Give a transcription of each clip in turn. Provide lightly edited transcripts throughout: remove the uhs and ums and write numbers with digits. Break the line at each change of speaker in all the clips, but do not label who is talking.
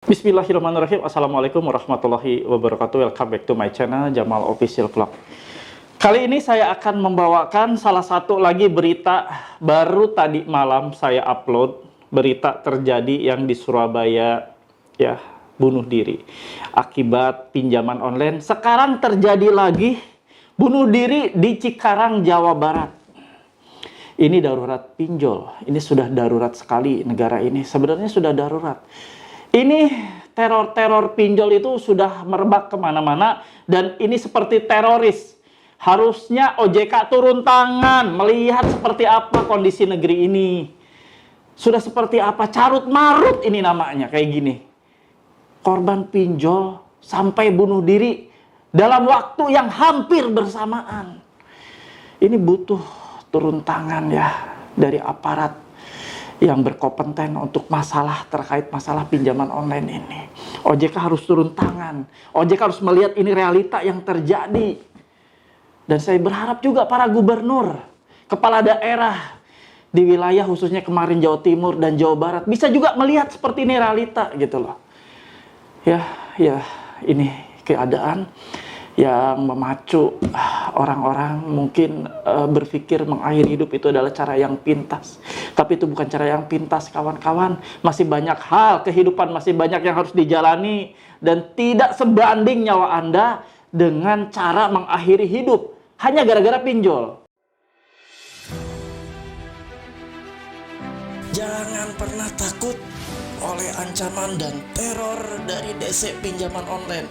Bismillahirrahmanirrahim. Assalamualaikum warahmatullahi wabarakatuh. Welcome back to my channel Jamal Official Vlog. Kali ini saya akan membawakan salah satu lagi berita baru tadi malam saya upload. Berita terjadi yang di Surabaya, ya, bunuh diri akibat pinjaman online. Sekarang terjadi lagi bunuh diri di Cikarang, Jawa Barat. Ini darurat pinjol. Ini sudah darurat sekali negara ini. Sebenarnya sudah darurat. Ini teror-teror pinjol itu sudah merebak kemana-mana dan ini seperti teroris. Harusnya OJK turun tangan melihat seperti apa kondisi negeri ini. Sudah seperti apa, carut marut ini namanya kayak gini. Korban pinjol sampai bunuh diri dalam waktu yang hampir bersamaan. Ini butuh turun tangan ya dari aparat yang berkompeten untuk terkait masalah pinjaman online ini. OJK harus turun tangan. OJK harus melihat ini realita yang terjadi. Dan saya berharap juga para gubernur, kepala daerah di wilayah khususnya kemarin Jawa Timur dan Jawa Barat bisa juga melihat seperti ini realita gitu loh. Ya, ini keadaan yang memacu orang-orang mungkin berpikir mengakhiri hidup itu adalah cara yang pintas. Tapi itu bukan cara yang pintas, kawan-kawan. Masih banyak hal kehidupan, masih banyak yang harus dijalani. Dan tidak sebanding nyawa Anda dengan cara mengakhiri hidup hanya gara-gara pinjol. Jangan pernah takut oleh ancaman dan teror dari DC pinjaman online.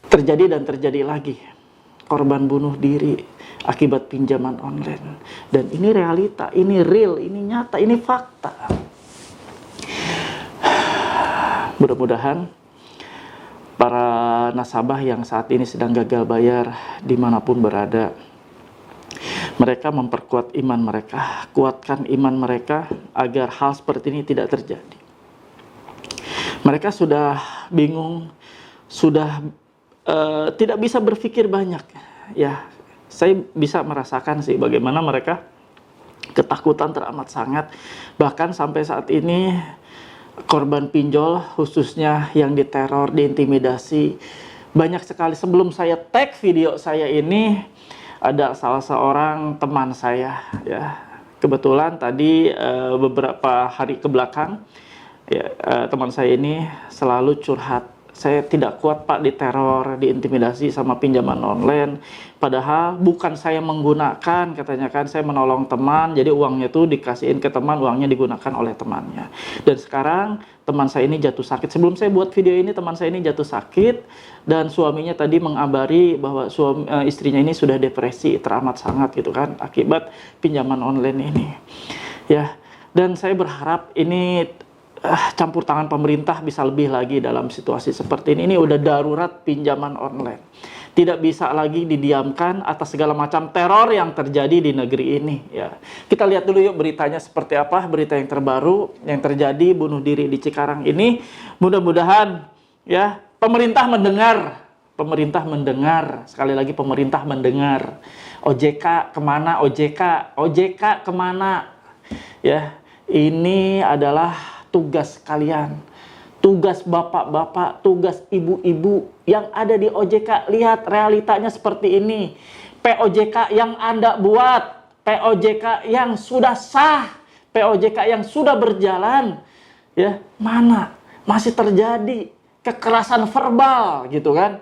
Terjadi dan terjadi lagi korban bunuh diri akibat pinjaman online. Dan ini realita, ini real, ini nyata, ini fakta. Mudah-mudahan para nasabah yang saat ini sedang gagal bayar dimanapun berada, mereka memperkuat iman mereka, kuatkan iman mereka agar hal seperti ini tidak terjadi. Mereka sudah bingung, sudah tidak bisa berpikir banyak. Ya, saya bisa merasakan sih bagaimana mereka ketakutan teramat sangat. Bahkan sampai saat ini korban pinjol khususnya yang diteror, diintimidasi banyak sekali. Sebelum saya tag video saya ini ada salah seorang teman saya ya. Kebetulan tadi beberapa hari ke belakang ya, teman saya ini selalu curhat. Saya tidak kuat Pak diteror, diintimidasi sama pinjaman online. Padahal bukan saya menggunakan, katanya kan saya menolong teman. Jadi uangnya itu dikasihin ke teman, uangnya digunakan oleh temannya. Dan sekarang teman saya ini jatuh sakit. Sebelum saya buat video ini, teman saya ini jatuh sakit. Dan suaminya tadi mengabari bahwa istrinya ini sudah depresi teramat sangat gitu kan. Akibat pinjaman online ini. Ya, dan saya berharap ini campur tangan pemerintah bisa lebih lagi dalam situasi seperti ini. Ini udah darurat pinjaman online. Tidak bisa lagi didiamkan atas segala macam teror yang terjadi di negeri ini. Ya, kita lihat dulu yuk beritanya seperti apa, berita yang terbaru yang terjadi bunuh diri di Cikarang ini. Mudah-mudahan ya pemerintah mendengar, sekali lagi pemerintah mendengar. OJK kemana? OJK kemana? Ya, ini adalah tugas kalian, tugas bapak-bapak, tugas ibu-ibu yang ada di OJK. Lihat realitanya seperti ini. POJK yang Anda buat, POJK yang sudah sah, POJK yang sudah berjalan, ya mana masih terjadi kekerasan verbal gitu kan,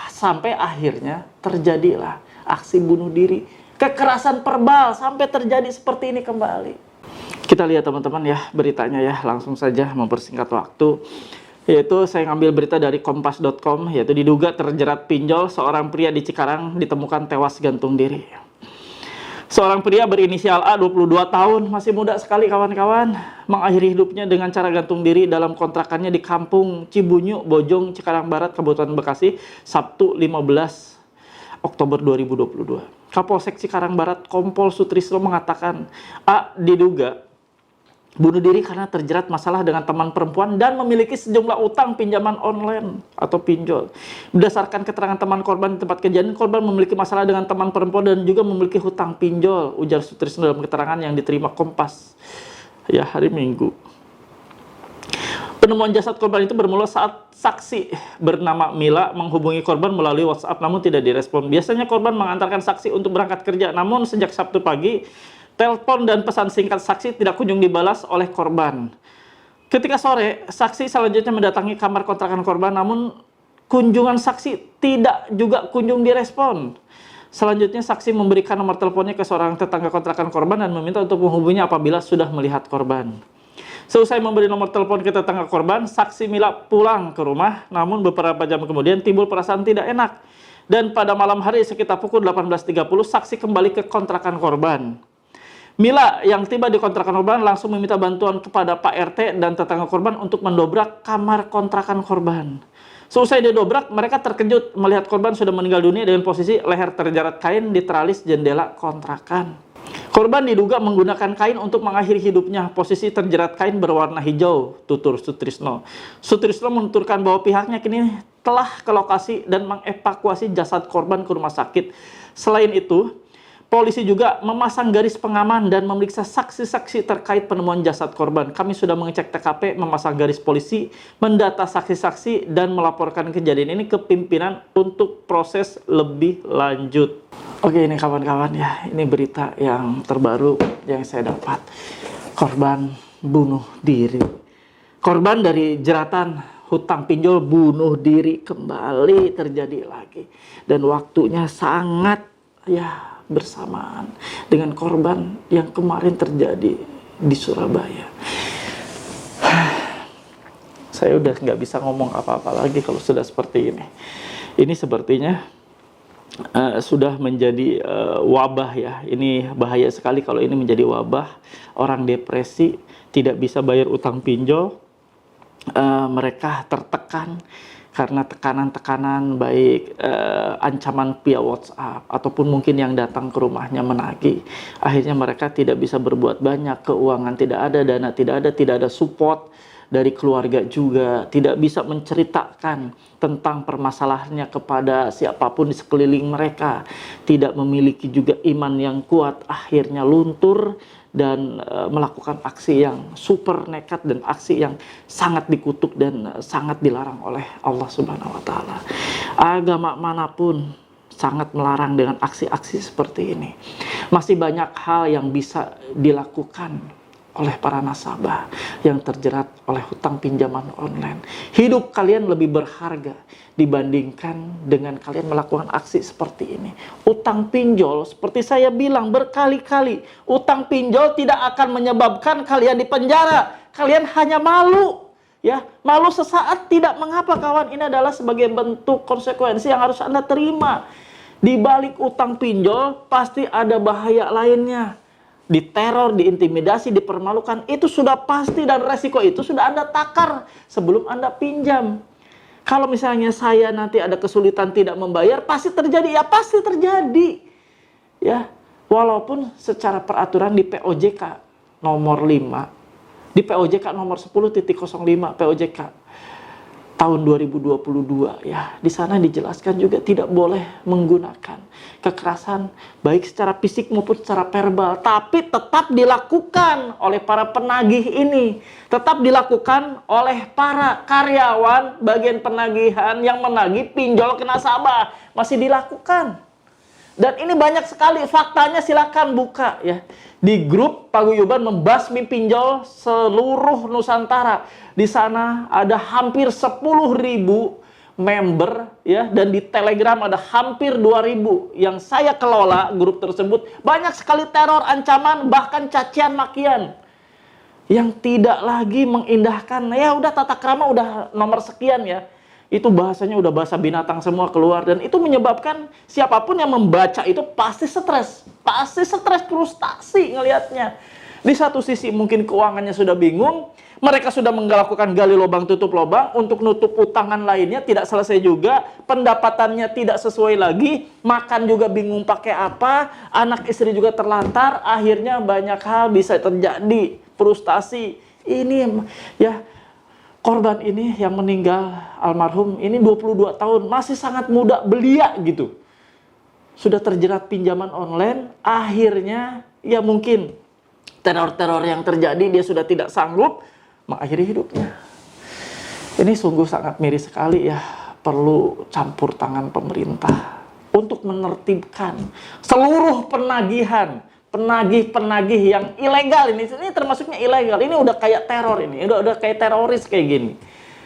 sampai akhirnya terjadilah aksi bunuh diri, kekerasan verbal sampai terjadi seperti ini kembali. Kita lihat teman-teman ya beritanya ya, langsung saja mempersingkat waktu. Yaitu saya ngambil berita dari kompas.com, yaitu diduga terjerat pinjol, seorang pria di Cikarang ditemukan tewas gantung diri. Seorang pria berinisial A, 22 tahun, masih muda sekali kawan-kawan, mengakhiri hidupnya dengan cara gantung diri dalam kontrakannya di Kampung Cibunyu, Bojong, Cikarang Barat, Kabupaten Bekasi, Sabtu 15 Oktober 2022. Kapolsek Cikarang Barat, Kompol Sutrisno mengatakan, A diduga bunuh diri karena terjerat masalah dengan teman perempuan dan memiliki sejumlah utang pinjaman online atau pinjol. Berdasarkan keterangan teman korban di tempat kejadian, korban memiliki masalah dengan teman perempuan dan juga memiliki hutang pinjol, ujar Sutrisno dalam keterangan yang diterima Kompas ya hari Minggu. Penemuan jasad korban itu bermula saat saksi bernama Mila menghubungi korban melalui WhatsApp namun tidak direspon. Biasanya korban mengantarkan saksi untuk berangkat kerja, namun sejak Sabtu pagi telepon dan pesan singkat saksi tidak kunjung dibalas oleh korban. Ketika sore, saksi selanjutnya mendatangi kamar kontrakan korban, namun kunjungan saksi tidak juga kunjung direspon. Selanjutnya, saksi memberikan nomor teleponnya ke seorang tetangga kontrakan korban dan meminta untuk menghubunginya apabila sudah melihat korban. Seusai memberi nomor telepon ke tetangga korban, saksi Mila pulang ke rumah, namun beberapa jam kemudian timbul perasaan tidak enak. Dan pada malam hari sekitar pukul 18.30, saksi kembali ke kontrakan korban. Mila yang tiba di kontrakan korban langsung meminta bantuan kepada Pak RT dan tetangga korban untuk mendobrak kamar kontrakan korban. Seusai didobrak, mereka terkejut melihat korban sudah meninggal dunia dengan posisi leher terjerat kain di teralis jendela kontrakan. Korban diduga menggunakan kain untuk mengakhiri hidupnya. Posisi terjerat kain berwarna hijau, tutur Sutrisno. Sutrisno menuturkan bahwa pihaknya kini telah ke lokasi dan mengevakuasi jasad korban ke rumah sakit. Selain itu, polisi juga memasang garis pengaman dan memeriksa saksi-saksi terkait penemuan jasad korban. Kami sudah mengecek TKP, memasang garis polisi, mendata saksi-saksi, dan melaporkan kejadian ini ke pimpinan untuk proses lebih lanjut. Oke, ini kawan-kawan ya, ini berita yang terbaru yang saya dapat. Korban bunuh diri. Korban dari jeratan hutang pinjol bunuh diri kembali terjadi lagi. Dan waktunya sangat ya bersamaan dengan korban yang kemarin terjadi di Surabaya. Saya udah nggak bisa ngomong apa-apa lagi kalau sudah seperti ini. Ini sepertinya sudah menjadi wabah ya. Ini bahaya sekali kalau ini menjadi wabah. Orang depresi, tidak bisa bayar utang pinjol, mereka tertekan karena tekanan-tekanan baik ancaman via WhatsApp ataupun mungkin yang datang ke rumahnya menagih. Akhirnya mereka tidak bisa berbuat banyak, keuangan tidak ada, dana tidak ada support dari keluarga juga, tidak bisa menceritakan tentang permasalahannya kepada siapapun di sekeliling mereka, tidak memiliki juga iman yang kuat, akhirnya luntur dan melakukan aksi yang super nekat dan aksi yang sangat dikutuk dan sangat dilarang oleh Allah Subhanahu wa Ta'ala. Agama manapun sangat melarang dengan aksi-aksi seperti ini. Masih banyak hal yang bisa dilakukan oleh para nasabah yang terjerat oleh hutang pinjaman online. Hidup kalian lebih berharga dibandingkan dengan kalian melakukan aksi seperti ini. Utang pinjol, seperti saya bilang berkali-kali, utang pinjol tidak akan menyebabkan kalian di penjara. Kalian hanya malu. Ya, malu sesaat tidak mengapa kawan, ini adalah sebagai bentuk konsekuensi yang harus Anda terima. Di balik utang pinjol pasti ada bahaya lainnya. Diteror, diintimidasi, dipermalukan, itu sudah pasti dan resiko itu sudah Anda takar sebelum Anda pinjam. Kalau misalnya saya nanti ada kesulitan tidak membayar, pasti terjadi, ya pasti terjadi. Ya, walaupun secara peraturan di POJK nomor 5, di POJK nomor 10.05 POJK tahun 2022 ya, di sana dijelaskan juga tidak boleh menggunakan kekerasan baik secara fisik maupun secara verbal, tapi tetap dilakukan oleh para penagih ini, tetap dilakukan oleh para karyawan bagian penagihan yang menagih pinjol ke nasabah, masih dilakukan. Dan ini banyak sekali faktanya, silakan buka ya. Di grup paguyuban membasmi pinjol seluruh Nusantara. Di sana ada hampir 10.000 member ya, dan di Telegram ada hampir 2.000 yang saya kelola grup tersebut. Banyak sekali teror, ancaman, bahkan cacian makian yang tidak lagi mengindahkan. Ya udah, tata krama udah nomor sekian ya. Itu bahasanya udah bahasa binatang semua keluar, dan itu menyebabkan siapapun yang membaca itu pasti stres, frustasi ngelihatnya. Di satu sisi mungkin keuangannya sudah bingung, mereka sudah melakukan gali lubang tutup lubang untuk nutup utangan lainnya, tidak selesai juga, pendapatannya tidak sesuai lagi, makan juga bingung pakai apa, anak istri juga terlantar, akhirnya banyak hal bisa terjadi, frustasi. Ini ya, korban ini yang meninggal almarhum ini 22 tahun, masih sangat muda, belia gitu. Sudah terjerat pinjaman online, akhirnya ya mungkin teror-teror yang terjadi dia sudah tidak sanggup mengakhiri hidupnya. Ini sungguh sangat miris sekali ya, perlu campur tangan pemerintah untuk menertibkan seluruh penagih-penagih yang ilegal ini termasuknya ilegal. Ini udah kayak teror ini, udah kayak teroris kayak gini.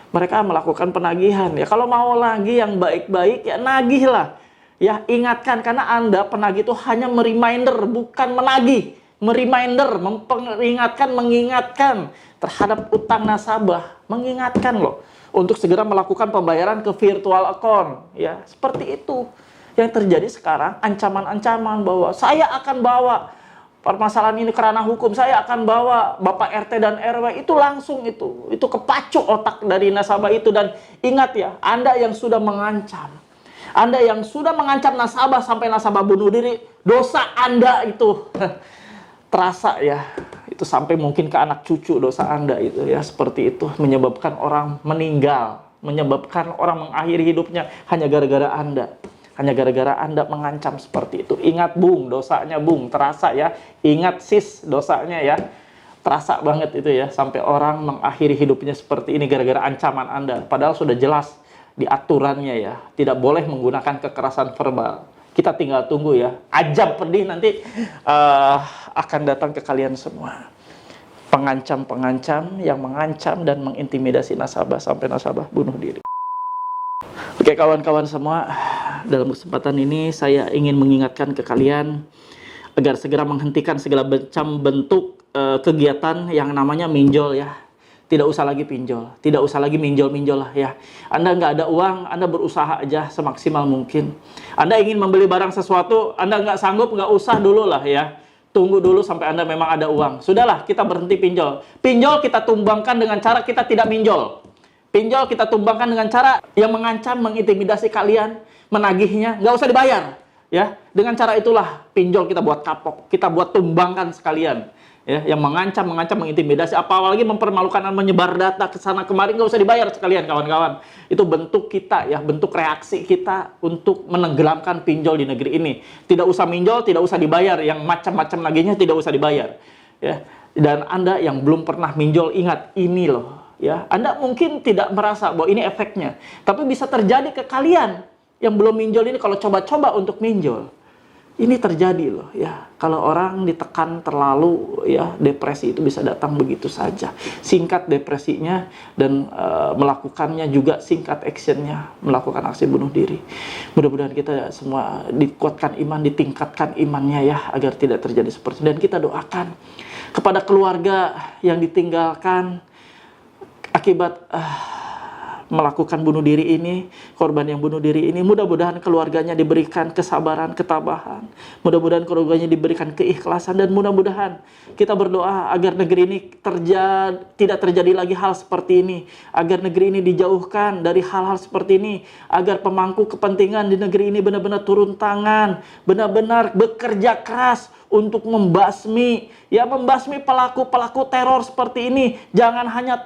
Mereka melakukan penagihan ya. Kalau mau lagi yang baik-baik ya nagih lah. Ya, ingatkan, karena Anda penagih itu hanya mereminder, bukan menagih. Mereminder, memperingatkan, mengingatkan terhadap utang nasabah, mengingatkan loh untuk segera melakukan pembayaran ke virtual account ya. Seperti itu yang terjadi sekarang, ancaman-ancaman bahwa saya akan bawa permasalahan ini ke ranah hukum, saya akan bawa Bapak RT dan RW, itu langsung itu kepacu otak dari nasabah itu. Dan ingat ya, Anda yang sudah mengancam, Anda yang sudah mengancam nasabah sampai nasabah bunuh diri, dosa Anda itu terasa ya, itu sampai mungkin ke anak cucu dosa Anda itu ya, seperti itu, menyebabkan orang meninggal, menyebabkan orang mengakhiri hidupnya hanya gara-gara Anda. Hanya gara-gara Anda mengancam seperti itu. Ingat Bung, dosanya Bung, terasa ya. Ingat Sis, dosanya ya. Terasa banget itu ya, sampai orang mengakhiri hidupnya seperti ini gara-gara ancaman Anda. Padahal sudah jelas di aturannya ya, tidak boleh menggunakan kekerasan verbal. Kita tinggal tunggu ya, ajab pedih nanti akan datang ke kalian semua. Pengancam-pengancam yang mengancam dan mengintimidasi nasabah sampai nasabah bunuh diri. Oke kawan-kawan semua, dalam kesempatan ini saya ingin mengingatkan ke kalian agar segera menghentikan segala macam bentuk kegiatan yang namanya minjol ya. Tidak usah lagi pinjol, tidak usah lagi minjol-minjol lah ya. Anda nggak ada uang, Anda berusaha aja semaksimal mungkin. Anda ingin membeli barang sesuatu, Anda nggak sanggup, nggak usah dulu lah ya. Tunggu dulu sampai Anda memang ada uang. Sudahlah, kita berhenti pinjol. Pinjol kita tumbangkan dengan cara kita tidak minjol. Pinjol kita tumbangkan dengan cara yang mengancam, mengintimidasi kalian, menagihnya, nggak usah dibayar. Ya, dengan cara itulah pinjol kita buat kapok, kita buat tumbangkan sekalian. Ya, yang mengancam, mengintimidasi, apalagi mempermalukan dan menyebar data ke sana kemari, nggak usah dibayar sekalian kawan-kawan. Itu bentuk kita ya, bentuk reaksi kita untuk menenggelamkan pinjol di negeri ini. Tidak usah minjol, tidak usah dibayar, yang macam-macam laginya tidak usah dibayar. Ya, dan Anda yang belum pernah minjol, ingat ini loh. Ya, Anda mungkin tidak merasa bahwa ini efeknya, tapi bisa terjadi ke kalian yang belum minjol ini kalau coba-coba untuk minjol. Ini terjadi loh ya, kalau orang ditekan terlalu ya, depresi itu bisa datang begitu saja. Singkat depresinya dan melakukannya juga singkat actionnya, melakukan aksi bunuh diri. Mudah-mudahan kita semua dikuatkan iman, ditingkatkan imannya ya, agar tidak terjadi seperti itu. Dan kita doakan kepada keluarga yang ditinggalkan akibat melakukan bunuh diri ini, korban yang bunuh diri ini, mudah-mudahan keluarganya diberikan kesabaran, ketabahan, mudah-mudahan keluarganya diberikan keikhlasan, dan mudah-mudahan kita berdoa agar negeri ini tidak terjadi lagi hal seperti ini, agar negeri ini dijauhkan dari hal-hal seperti ini, agar pemangku kepentingan di negeri ini benar-benar turun tangan, benar-benar bekerja keras untuk membasmi pelaku-pelaku teror seperti ini. Jangan hanya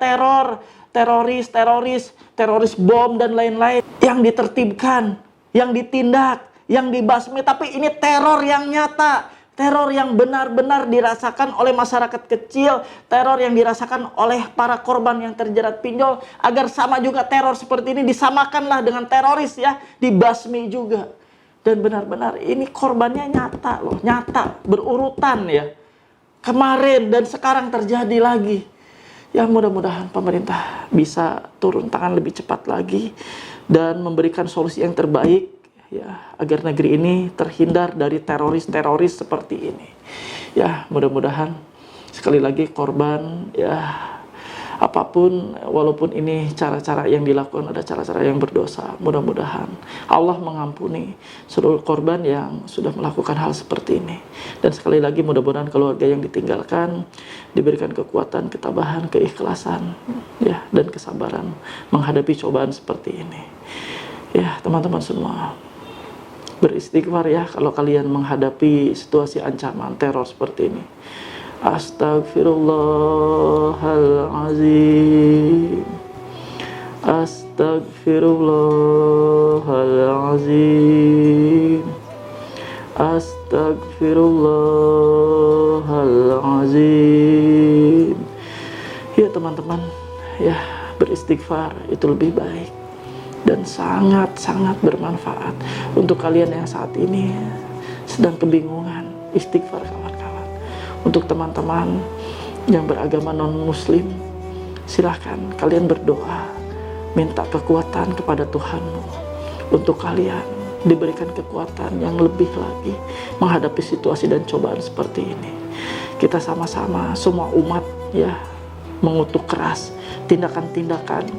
teroris bom dan lain-lain yang ditertibkan, yang ditindak, yang dibasmi, tapi ini teror yang nyata, teror yang benar-benar dirasakan oleh masyarakat kecil, teror yang dirasakan oleh para korban yang terjerat pinjol, agar sama juga teror seperti ini disamakanlah dengan teroris ya, dibasmi juga. Dan benar-benar ini korbannya nyata loh, nyata, berurutan ya. Kemarin dan sekarang terjadi lagi. Ya mudah-mudahan pemerintah bisa turun tangan lebih cepat lagi dan memberikan solusi yang terbaik ya, agar negeri ini terhindar dari teroris-teroris seperti ini. Ya mudah-mudahan sekali lagi korban ya Apapun, walaupun ini cara-cara yang dilakukan ada cara-cara yang berdosa, mudah-mudahan Allah mengampuni seluruh korban yang sudah melakukan hal seperti ini. Dan sekali lagi mudah-mudahan keluarga yang ditinggalkan diberikan kekuatan, ketabahan, keikhlasan, ya, dan kesabaran menghadapi cobaan seperti ini. Ya, teman-teman semua, beristighfar ya kalau kalian menghadapi situasi ancaman teror seperti ini. Astagfirullahalazim. Astagfirullahalazim. Astagfirullahalazim. Ya teman-teman, ya, beristighfar itu lebih baik dan sangat-sangat bermanfaat untuk kalian yang saat ini sedang kebingungan. Istighfar kawan-kawan. Untuk teman-teman yang beragama non-muslim, silahkan kalian berdoa, minta kekuatan kepada Tuhanmu untuk kalian diberikan kekuatan yang lebih lagi menghadapi situasi dan cobaan seperti ini. Kita sama-sama, semua umat ya, mengutuk keras tindakan-tindakan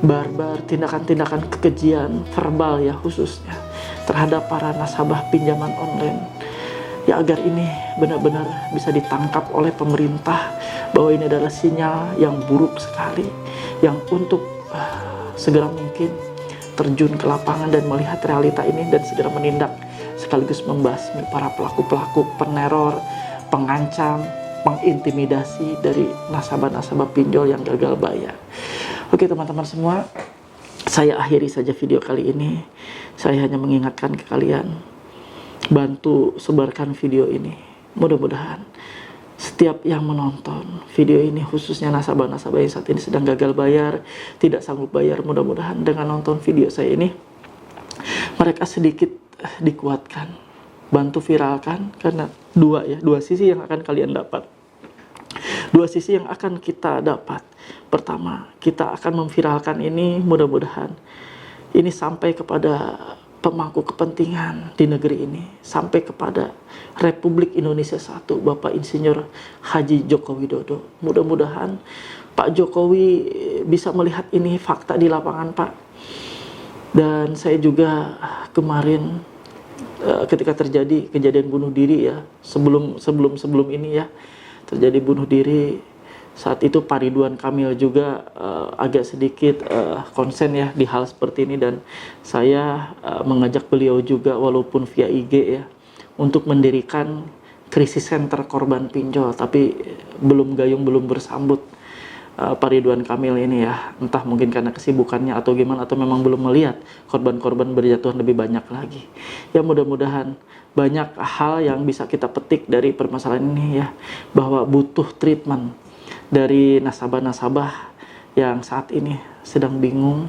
barbar, tindakan-tindakan kekejian verbal ya khususnya terhadap para nasabah pinjaman online. Ya, agar ini benar-benar bisa ditangkap oleh pemerintah bahwa ini adalah sinyal yang buruk sekali, yang untuk segera mungkin terjun ke lapangan dan melihat realita ini dan segera menindak sekaligus membasmi para pelaku-pelaku peneror, pengancam, pengintimidasi dari nasabah-nasabah pinjol yang gagal bayar. Oke teman-teman semua, saya akhiri saja video kali ini. Saya hanya mengingatkan ke kalian, bantu sebarkan video ini. Mudah-mudahan setiap yang menonton video ini, khususnya nasabah-nasabah yang saat ini sedang gagal bayar, tidak sanggup bayar, mudah-mudahan dengan nonton video saya ini mereka sedikit dikuatkan. Bantu viralkan, karena dua sisi yang akan kalian dapat. Dua sisi yang akan kita dapat. Pertama, kita akan memviralkan ini, mudah-mudahan ini sampai kepada pemangku kepentingan di negeri ini, sampai kepada Republik Indonesia I, Bapak Insinyur Haji Joko Widodo. Mudah-mudahan Pak Jokowi bisa melihat ini fakta di lapangan, Pak. Dan saya juga kemarin ketika terjadi kejadian bunuh diri ya, sebelum ini ya, terjadi bunuh diri. Saat itu Pak Ridwan Kamil juga agak sedikit konsen ya di hal seperti ini, dan saya mengajak beliau juga walaupun via IG ya untuk mendirikan krisis center korban pinjol, tapi belum gayung, belum bersambut Pak Ridwan Kamil ini ya, entah mungkin karena kesibukannya atau gimana, atau memang belum melihat korban-korban berjatuhan lebih banyak lagi. Ya, mudah-mudahan banyak hal yang bisa kita petik dari permasalahan ini ya, bahwa butuh treatment dari nasabah-nasabah yang saat ini sedang bingung,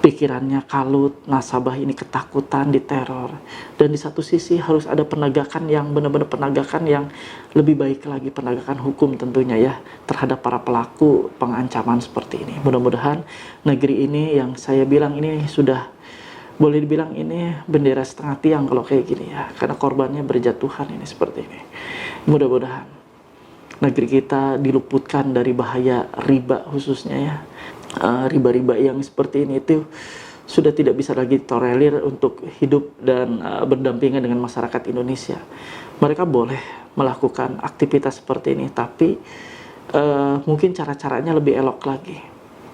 pikirannya kalut, nasabah ini ketakutan, diteror. Dan di satu sisi harus ada penegakan yang benar-benar penegakan yang lebih baik lagi, penegakan hukum tentunya ya terhadap para pelaku pengancaman seperti ini. Mudah-mudahan negeri ini yang saya bilang ini sudah boleh dibilang ini bendera setengah tiang kalau kayak gini ya, karena korbannya berjatuhan ini seperti ini. Mudah-mudahan negeri kita diluputkan dari bahaya riba khususnya ya. Riba-riba yang seperti ini itu sudah tidak bisa lagi tolerir untuk hidup dan berdampingan dengan masyarakat Indonesia. Mereka boleh melakukan aktivitas seperti ini, tapi mungkin cara-caranya lebih elok lagi.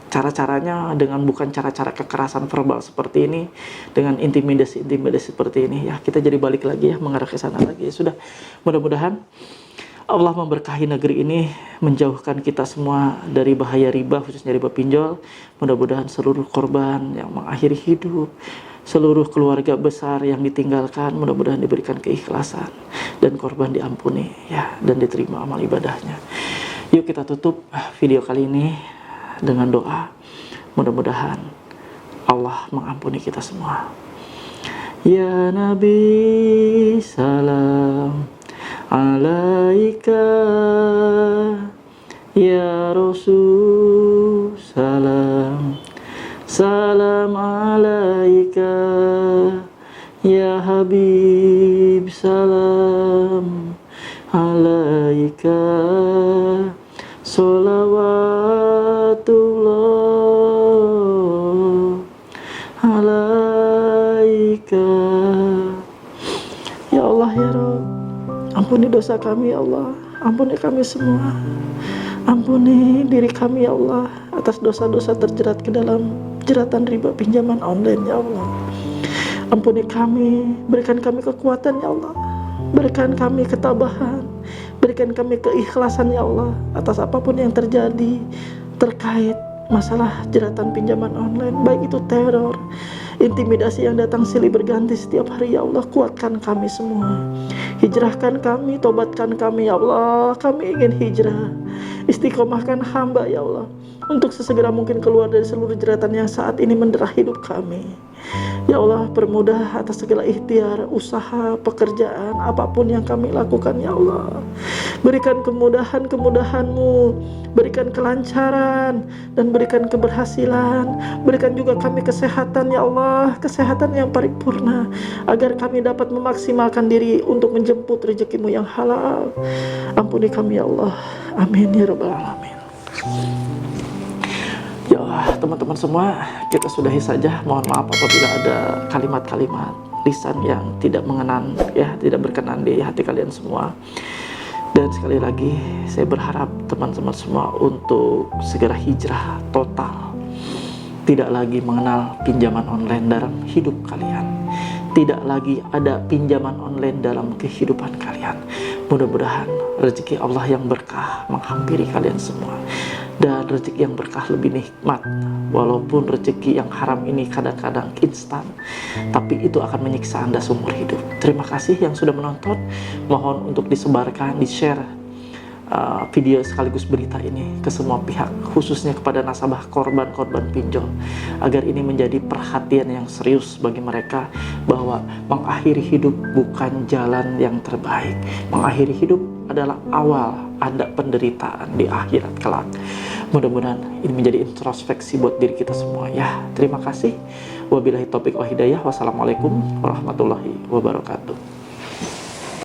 Cara-caranya dengan bukan cara-cara kekerasan verbal seperti ini, dengan intimidasi-intimidasi seperti ini ya, kita jadi balik lagi ya, mengarah ke sana lagi. Ya sudah, mudah-mudahan Allah memberkahi negeri ini, menjauhkan kita semua dari bahaya riba, khususnya riba pinjol. Mudah-mudahan seluruh korban yang mengakhiri hidup, seluruh keluarga besar yang ditinggalkan, mudah-mudahan diberikan keikhlasan dan korban diampuni ya, dan diterima amal ibadahnya. Yuk kita tutup video kali ini dengan doa. Mudah-mudahan Allah mengampuni kita semua. Ya Nabi salam alaika, ya Rasul salam, salam alaika, ya Habib salam alaika, salawat rahmatika. Ya Allah ya Rabb, ampuni dosa kami ya Allah, ampuni kami semua, ampuni diri kami ya Allah atas dosa-dosa terjerat ke dalam jeratan riba pinjaman online ya Allah. Ampuni kami, berikan kami kekuatan ya Allah, berikan kami ketabahan, berikan kami keikhlasan ya Allah atas apapun yang terjadi terkait masalah jeratan pinjaman online, baik itu teror, intimidasi yang datang silih berganti setiap hari ya Allah. Kuatkan kami semua, hijrahkan kami, tobatkan kami ya Allah. Kami ingin hijrah, istiqomahkan hamba ya Allah untuk sesegera mungkin keluar dari seluruh jeratan yang saat ini mendera hidup kami. Ya Allah, permudah atas segala ikhtiar, usaha, pekerjaan, apapun yang kami lakukan ya Allah. Berikan kemudahan-kemudahan-Mu, berikan kelancaran dan berikan keberhasilan. Berikan juga kami kesehatan ya Allah, kesehatan yang paripurna, agar kami dapat memaksimalkan diri untuk menjemput rezeki-Mu yang halal. Ampuni kami ya Allah, amin ya rabbal alamin. Ya Allah, teman-teman semua, kita sudahi saja. Mohon maaf apabila ada kalimat-kalimat lisan yang tidak mengenan, ya, tidak berkenan di hati kalian semua. Dan sekali lagi, saya berharap teman-teman semua untuk segera hijrah total. Tidak lagi mengenal pinjaman online dalam hidup kalian. Tidak lagi ada pinjaman online dalam kehidupan kalian. Mudah-mudahan rezeki Allah yang berkah menghampiri kalian semua. Dan rezeki yang berkah lebih nikmat. Walaupun rezeki yang haram ini kadang-kadang instan, tapi itu akan menyiksa Anda seumur hidup. Terima kasih yang sudah menonton. Mohon untuk disebarkan, di-share video sekaligus berita ini ke semua pihak, khususnya kepada nasabah korban-korban pinjol, agar ini menjadi perhatian yang serius bagi mereka bahwa mengakhiri hidup bukan jalan yang terbaik. Mengakhiri hidup adalah awal ada penderitaan di akhirat kelak. Mudah-mudahan ini menjadi introspeksi buat diri kita semua ya. Terima kasih. Wabillahi taufiq wa hidayah. Wassalamualaikum warahmatullahi wabarakatuh.